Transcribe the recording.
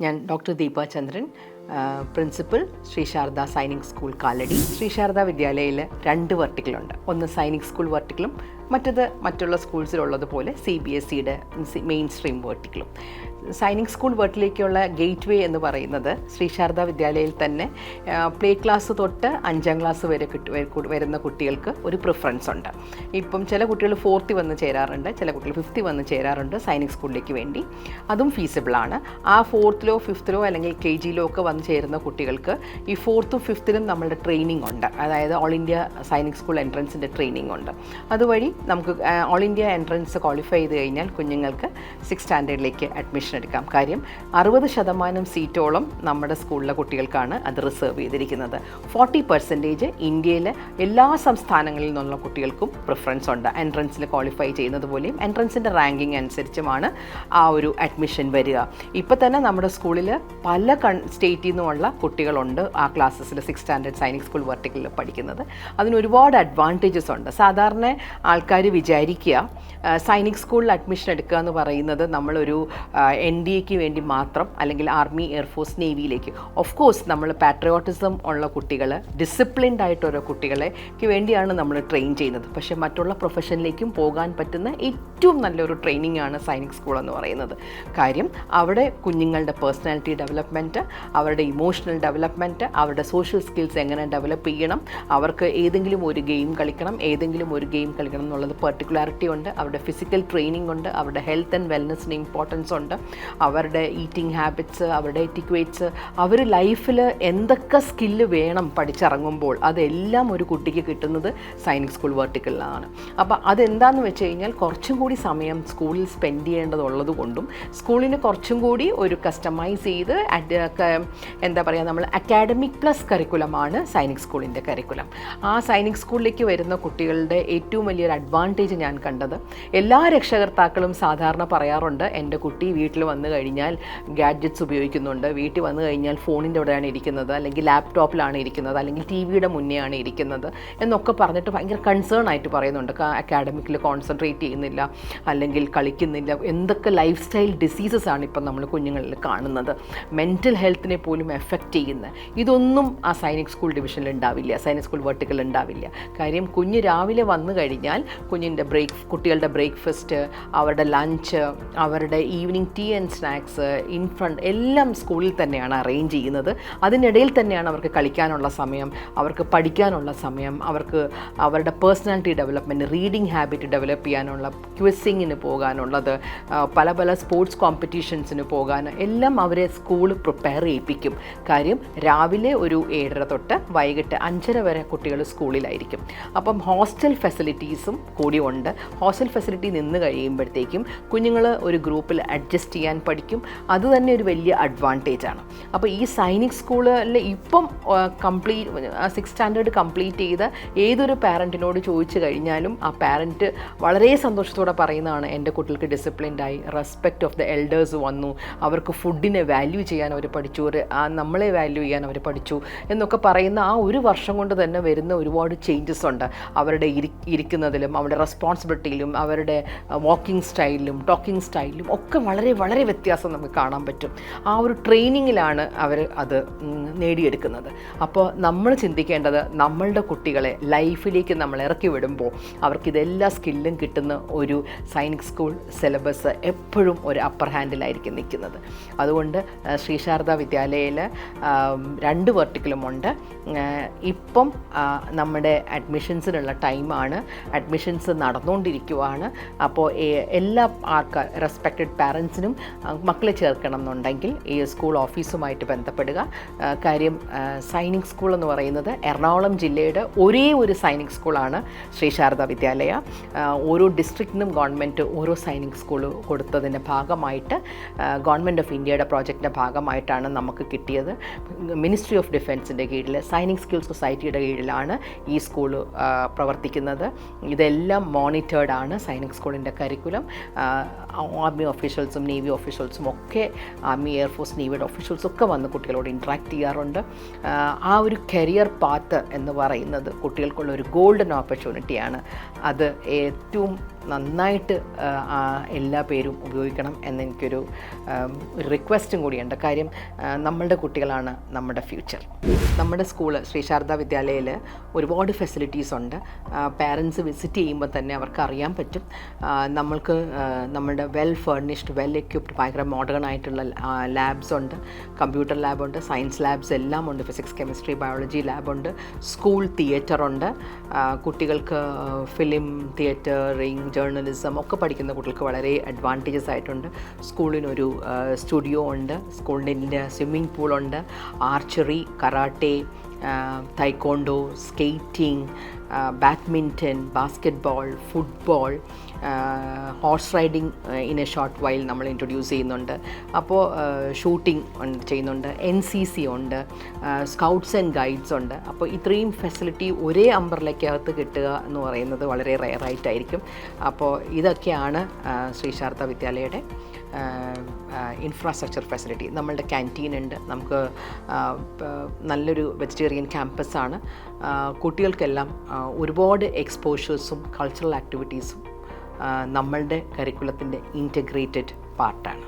ഞാൻ ഡോക്ടർ ദീപ ചന്ദ്രൻ, പ്രിൻസിപ്പൽ ശ്രീ ശാരദ സൈനിക് സ്കൂൾ കാലടി. ശ്രീ ശാരദ വിദ്യാലയയിൽ 2 വെർട്ടിക്കലുണ്ട്. ഒന്ന് സൈനിക് സ്കൂൾ വെർട്ടിക്കലും മറ്റത് മറ്റുള്ള സ്കൂൾസിലുള്ളതുപോലെ CBSEയുടെ മെയിൻ സ്ട്രീം വെർട്ടിക്കലും. സൈനിക് സ്കൂൾ വെർട്ടിലേക്കുള്ള ഗേറ്റ് വേ എന്ന് പറയുന്നത് ശ്രീ ശാരദ വിദ്യാലയയിൽ തന്നെ പ്ലേ ക്ലാസ് തൊട്ട് 5ാം ക്ലാസ് വരെ വരുന്ന കുട്ടികൾക്ക് ഒരു പ്രിഫറൻസ് ഉണ്ട്. ഇപ്പം ചില കുട്ടികൾ 4th വന്ന് ചേരാറുണ്ട്, ചില കുട്ടികൾ 5th വന്ന് ചേരാറുണ്ട് സൈനിക് സ്കൂളിലേക്ക് വേണ്ടി. അതും ഫീസിബിളാണ്. ആ 4th 5th അല്ലെങ്കിൽ KG ഒക്കെ വന്ന് ചേരുന്ന കുട്ടികൾക്ക് ഈ 4th 5th നമ്മളുടെ ട്രെയിനിങ് ഉണ്ട്. അതായത് ഓൾ ഇന്ത്യ സൈനിക് സ്കൂൾ എൻട്രൻസിൻ്റെ ട്രെയിനിങ് ഉണ്ട്. അതുവഴി നമുക്ക് ഓൾ ഇന്ത്യ എൻട്രൻസ് ക്വാളിഫൈ ചെയ്ത് കഴിഞ്ഞാൽ കുഞ്ഞുങ്ങൾക്ക് 6th സ്റ്റാൻഡേർഡിലേക്ക് അഡ്മിഷൻ എടുക്കാം. കാര്യം 60% സീറ്റോളം നമ്മുടെ സ്കൂളിലെ കുട്ടികൾക്കാണ് അത് റിസർവ് ചെയ്തിരിക്കുന്നത്. 40% ഇന്ത്യയിലെ എല്ലാ സംസ്ഥാനങ്ങളിൽ നിന്നുള്ള കുട്ടികൾക്കും പ്രിഫറൻസ് ഉണ്ട്. എൻട്രൻസിൽ ക്വാളിഫൈ ചെയ്യുന്നത് പോലെയും എൻട്രൻസിൻ്റെ റാങ്കിങ് അനുസരിച്ചുമാണ് ആ ഒരു അഡ്മിഷൻ വരിക. ഇപ്പോൾ തന്നെ നമ്മുടെ സ്കൂളിൽ പല സ്റ്റേറ്റിൽ നിന്നുമുള്ള കുട്ടികളുണ്ട് ആ ക്ലാസ്സസിൽ 6th സ്റ്റാൻഡേർഡ് സൈനിക് സ്കൂൾ വെർട്ടിക്കലിൽ പഠിക്കുന്നത്. അതിന് ഒരുപാട് അഡ്വാൻറ്റേജസ് ഉണ്ട്. സാധാരണ ആൾക്കാർ വിചാരിക്കുക സൈനിക് സ്കൂളിൽ അഡ്മിഷൻ എടുക്കുക എന്ന് പറയുന്നത് നമ്മളൊരു NDAക്ക് വേണ്ടി മാത്രം, അല്ലെങ്കിൽ ആർമി, എയർഫോഴ്സ്, നേവിയിലേക്ക്. ഓഫ് കോഴ്സ് നമ്മൾ പാട്രിയോട്ടിസം ഉള്ള കുട്ടികൾ, ഡിസിപ്ലിൻഡ് ആയിട്ടോരോ കുട്ടികളെക്ക് വേണ്ടിയാണ് നമ്മൾ ട്രെയിൻ ചെയ്യുന്നത്. പക്ഷേ മറ്റുള്ള പ്രൊഫഷനിലേക്കും പോകാൻ പറ്റുന്ന ഏറ്റവും നല്ലൊരു ട്രെയിനിങ് ആണ് സൈനിക് സ്കൂൾ എന്ന് പറയുന്നത്. കാര്യം അവിടെ കുഞ്ഞുങ്ങളുടെ പേഴ്സണാലിറ്റി ഡെവലപ്മെൻറ്റ്, അവരുടെ ഇമോഷണൽ ഡെവലപ്മെൻറ്റ്, അവരുടെ സോഷ്യൽ സ്കിൽസ് എങ്ങനെ ഡെവലപ്പ് ചെയ്യണം, അവർക്ക് ഏതെങ്കിലും ഒരു ഗെയിം കളിക്കണം എന്നുള്ളത് പെർട്ടിക്കുലാരിറ്റി ഉണ്ട്. അവരുടെ ഫിസിക്കൽ ട്രെയിനിങ് ഉണ്ട്, അവരുടെ ഹെൽത്ത് ആൻഡ് വെൽനെസ്സിന് ഇമ്പോർട്ടൻസ് ഉണ്ട്, അവരുടെ ഈറ്റിംഗ് ഹാബിറ്റ്സ്, അവരുടെ എറ്റിക്വേറ്റ്സ്, അവർ ലൈഫിൽ എന്തൊക്കെ സ്കില്ല് വേണം പഠിച്ചിറങ്ങുമ്പോൾ അതെല്ലാം ഒരു കുട്ടിക്ക് കിട്ടുന്നത് സൈനിക് സ്കൂൾ വെർട്ടിക്കലിലാണ്. അപ്പോൾ അതെന്താണെന്ന് വെച്ച് കഴിഞ്ഞാൽ കുറച്ചും കൂടി സമയം സ്കൂളിൽ സ്പെൻഡ് ചെയ്യേണ്ടതുള്ളത് കൊണ്ടും സ്കൂളിന് കുറച്ചും കൂടി ഒരു കസ്റ്റമൈസ് ചെയ്ത് എന്താ പറയുക, നമ്മൾ അക്കാഡമിക് പ്ലസ് കരിക്കുലമാണ് സൈനിക് സ്കൂളിൻ്റെ കരിക്കുലം. ആ സൈനിക് സ്കൂളിലേക്ക് വരുന്ന കുട്ടികളുടെ ഏറ്റവും വലിയൊരു അഡ്വാൻറ്റേജ് ഞാൻ കണ്ടത്, എല്ലാ രക്ഷകർത്താക്കളും സാധാരണ പറയാറുണ്ട്, എൻ്റെ കുട്ടി വീട്ടിൽ വന്നു കഴിഞ്ഞാൽ ഗാഡ്ജറ്റ്സ് ഉപയോഗിക്കുന്നുണ്ട്, വീട്ടിൽ വന്നു കഴിഞ്ഞാൽ ഫോണിൻ്റെ അവിടെയാണ് ഇരിക്കുന്നത്, അല്ലെങ്കിൽ ലാപ്ടോപ്പിലാണ് ഇരിക്കുന്നത്, അല്ലെങ്കിൽ TV-യുടെ മുന്നെയാണ് ഇരിക്കുന്നത് എന്നൊക്കെ പറഞ്ഞിട്ട് ഭയങ്കര കൺസേൺ ആയിട്ട് പറയുന്നുണ്ട്. അക്കാഡമിക്കിൽ കോൺസെൻട്രേറ്റ് ചെയ്യുന്നില്ല, അല്ലെങ്കിൽ കളിക്കുന്നില്ല. എന്തൊക്കെ ലൈഫ് സ്റ്റൈൽ ഡിസീസസ് ആണ് ഇപ്പം നമ്മൾ കുഞ്ഞുങ്ങളിൽ കാണുന്നത്, മെൻ്റൽ ഹെൽത്തിനെ പോലും എഫക്റ്റ് ചെയ്യുന്നത്. ഇതൊന്നും ആ സൈനിക് സ്കൂൾ ഡിവിഷനിൽ ഉണ്ടാവില്ല, സൈനിക് സ്കൂൾ വെർട്ടിക്കൽ ഉണ്ടാവില്ല. കാര്യം കുഞ്ഞ് രാവിലെ വന്നു കഴിഞ്ഞാൽ കുട്ടികളുടെ ബ്രേക്ക്ഫാസ്റ്റ്, അവരുടെ ലഞ്ച്, അവരുടെ ഈവനിങ് ടീ ആൻഡ് സ്നാക്സ്, ഇൻഫ്രണ്ട് എല്ലാം സ്കൂളിൽ തന്നെയാണ് അറേഞ്ച് ചെയ്യുന്നത്. അതിനിടയിൽ തന്നെയാണ് അവർക്ക് കളിക്കാനുള്ള സമയം, അവർക്ക് പഠിക്കാനുള്ള സമയം, അവർക്ക് അവരുടെ personality development, reading habit develop ചെയ്യാനുള്ള, ക്വിസിങ്ങിന് പോകാനുള്ളത്, പല സ്പോർട്സ് കോമ്പറ്റീഷൻസിന് പോകാൻ എല്ലാം അവരെ സ്കൂൾ പ്രിപ്പയർ ചെയ്യിപ്പിക്കും. കാര്യം രാവിലെ ഒരു 7:30 തൊട്ട് വൈകിട്ട് 5:30 വരെ കുട്ടികൾ സ്കൂളിലായിരിക്കും. അപ്പം ഹോസ്റ്റൽ ഫെസിലിറ്റീസും കൂടി ഉണ്ട്. ഹോസ്റ്റൽ ഫെസിലിറ്റി നിന്ന് കഴിയുമ്പോഴത്തേക്കും കുഞ്ഞുങ്ങൾ ഒരു ഗ്രൂപ്പിൽ അഡ്ജസ്റ്റ് ചെയ്യാൻ പഠിക്കും. അത് തന്നെ ഒരു വലിയ അഡ്വാൻറ്റേജാണ്. അപ്പോൾ ഈ സൈനിക് സ്കൂളിൽ ഇപ്പം 6th സ്റ്റാൻഡേർഡ് കംപ്ലീറ്റ് ചെയ്ത ഏതൊരു പാരൻറ്റിനോട് ചോദിച്ചു കഴിഞ്ഞാലും ആ പാരൻറ്റ് വളരെ സന്തോഷത്തോടെ പറയുന്നതാണ്, എൻ്റെ കുട്ടികൾക്ക് ഡിസിപ്ലിൻഡായി, റെസ്പെക്റ്റ് ഓഫ് ദ എൽഡേഴ്സ് വന്നു, അവർക്ക് ഫുഡിനെ വാല്യൂ ചെയ്യാൻ അവർ പഠിച്ചു, നമ്മളെ വാല്യൂ ചെയ്യാൻ അവർ പഠിച്ചു എന്നൊക്കെ പറയുന്ന ആ ഒരു വർഷം കൊണ്ട് തന്നെ വരുന്ന ഒരുപാട് ചേഞ്ചസ് ഉണ്ട്. അവരുടെ ഇരിക്കുന്നതിലും, അവരുടെ റെസ്പോൺസിബിലിറ്റിയിലും, അവരുടെ വാക്കിംഗ് സ്റ്റൈലിലും, ടോക്കിംഗ് സ്റ്റൈലിലും ഒക്കെ വളരെ വളരെ വ്യത്യാസം നമുക്ക് കാണാൻ പറ്റും. ആ ഒരു ട്രെയിനിങ്ങിലാണ് അവർ അത് നേടിയെടുക്കുന്നത്. അപ്പോൾ നമ്മൾ ചിന്തിക്കേണ്ടത്, നമ്മളുടെ കുട്ടികളെ ലൈഫിലേക്ക് നമ്മൾ ഇറക്കി വിടുമ്പോൾ അവർക്കിതെല്ലാ സ്കില്ലും കിട്ടുന്ന ഒരു സൈനിക് സ്കൂൾ സിലബസ് എപ്പോഴും ഒരു അപ്പർ ഹാൻഡിലായിരിക്കും നിൽക്കുന്നത്. അതുകൊണ്ട് ശ്രീ ശാരദ വിദ്യാലയയിൽ 2 വെർട്ടിക്കലുമുണ്ട്. ഇപ്പം നമ്മുടെ അഡ്മിഷൻസിനുള്ള ടൈമാണ്, അഡ്മിഷൻസ് നടന്നുകൊണ്ടിരിക്കുവാണ്. അപ്പോൾ എല്ലാ റെസ്പെക്റ്റഡ് പാരൻസിനും മക്കളെ ചേർക്കണം എന്നുണ്ടെങ്കിൽ ഈ സ്കൂൾ ഓഫീസുമായിട്ട് ബന്ധപ്പെടുക. കാര്യം സൈനിക് സ്കൂൾ എന്ന് പറയുന്നത് എറണാകുളം ജില്ലയുടെ ഒരേ ഒരു സൈനിക് സ്കൂളാണ് ശ്രീ ശാരദ വിദ്യാലയ. ഓരോ ഡിസ്ട്രിക്റ്റിനും ഗവൺമെൻറ് ഓരോ സൈനിക് സ്കൂൾ കൊടുത്തതിൻ്റെ ഭാഗമായിട്ട് ഗവൺമെൻറ് ഓഫ് ഇന്ത്യയുടെ പ്രോജക്റ്റിൻ്റെ ഭാഗമായിട്ടാണ് നമുക്ക് കിട്ടിയത്. മിനിസ്ട്രി ഓഫ് ഡിഫൻസിൻ്റെ കീഴിൽ സൈനിക് സ്കിൽ സൊസൈറ്റിയുടെ കീഴിലാണ് ഈ സ്കൂൾ പ്രവർത്തിക്കുന്നത്. ഇതെല്ലാം മോണിറ്റേർഡാണ് സൈനിക് സ്കൂളിൻ്റെ കരിക്കുലം. ആർമി ഓഫീഷ്യൽസും നേവി ഓഫീഷ്യൽസും ഒക്കെ, ആർമി, എയർഫോഴ്സ്, നേവിയുടെ ഓഫീഷ്യൽസും ഒക്കെ വന്ന് കുട്ടികളോട് ഇൻട്രാക്ട് ചെയ്യാറുണ്ട്. ആ ഒരു കരിയർ പാത്ത് എന്ന് പറയുന്നത് കുട്ടികൾക്കുള്ള ഒരു ഗോൾഡൻ ഓപ്പർച്യൂണിറ്റിയാണ്. അത് ഏറ്റവും നന്നായിട്ട് എല്ലാ പേരും ഉപയോഗിക്കണം എന്നെനിക്കൊരു ഒരു റിക്വസ്റ്റും കൂടിയുണ്ട്. കാര്യം നമ്മളുടെ കുട്ടികളാണ് നമ്മുടെ ഫ്യൂച്ചർ. നമ്മുടെ സ്കൂള് ശ്രീ ശാരദാ വിദ്യാലയയിൽ ഒരുപാട് ഫെസിലിറ്റീസ് ഉണ്ട്. പാരൻസ് വിസിറ്റ് ചെയ്യുമ്പോൾ തന്നെ അവർക്ക് അറിയാൻ പറ്റും. നമ്മൾക്ക് നമ്മുടെ വെൽ ഫർണിഷ്ഡ്, വെൽ എക്യുപ്ഡ്, ഭയങ്കര മോഡേൺ ആയിട്ടുള്ള ലാബ്സ് ഉണ്ട്. കമ്പ്യൂട്ടർ ലാബുണ്ട്, സയൻസ് ലാബ്സ് എല്ലാം ഉണ്ട്, ഫിസിക്സ്, കെമിസ്ട്രി, ബയോളജി ലാബുണ്ട്, സ്കൂൾ തിയേറ്ററുണ്ട്. കുട്ടികൾക്ക് ഫിലിം, തിയേറ്ററിങ്, ജേർണലിസം ഒക്കെ പഠിക്കുന്ന കുട്ടികൾക്ക് വളരെ അഡ്വാൻറ്റേജസ് ആയിട്ടുണ്ട്. സ്കൂളിനൊരു സ്റ്റുഡിയോ ഉണ്ട്, സ്കൂളിൻ്റെ സ്വിമ്മിംഗ് പൂളുണ്ട്, archery, karate, taekwondo, skating, badminton, basketball, football, horse riding in a short while നമ്മൾ ഇൻട്രൊഡ്യൂസ് ചെയ്യുന്നുണ്ട്. അപ്പോൾ ഷൂട്ടിംഗ് ചെയ്യുന്നുണ്ട്, NCC ഉണ്ട്, സ്കൗട്ട്സ് ആൻഡ് ഗൈഡ്സ് ഉണ്ട്. അപ്പോൾ ഇത്രയും ഫെസിലിറ്റി ഒരേ അംബ്രല്ലയ്ക്കകത്ത് കിട്ടുക എന്ന് പറയുന്നത് വളരെ റെയറായിട്ടായിരിക്കും. അപ്പോൾ ഇതൊക്കെയാണ് ശ്രീ ശാരദാ വിദ്യാലയയുടെ ഇൻഫ്രാസ്ട്രക്ചർ ഫെസിലിറ്റി. നമ്മളുടെ ക്യാൻറ്റീൻ ഉണ്ട്, നമുക്ക് നല്ലൊരു വെജിറ്റേറിയൻ ക്യാമ്പസാണ്. കുട്ടികൾക്കെല്ലാം ഒരുപാട് എക്സ്പോഷേഴ്സും കൾച്ചറൽ ആക്ടിവിറ്റീസും നമ്മളുടെ കരിക്കുലത്തിൻ്റെ ഇൻറ്റഗ്രേറ്റഡ് പാർട്ടാണ്.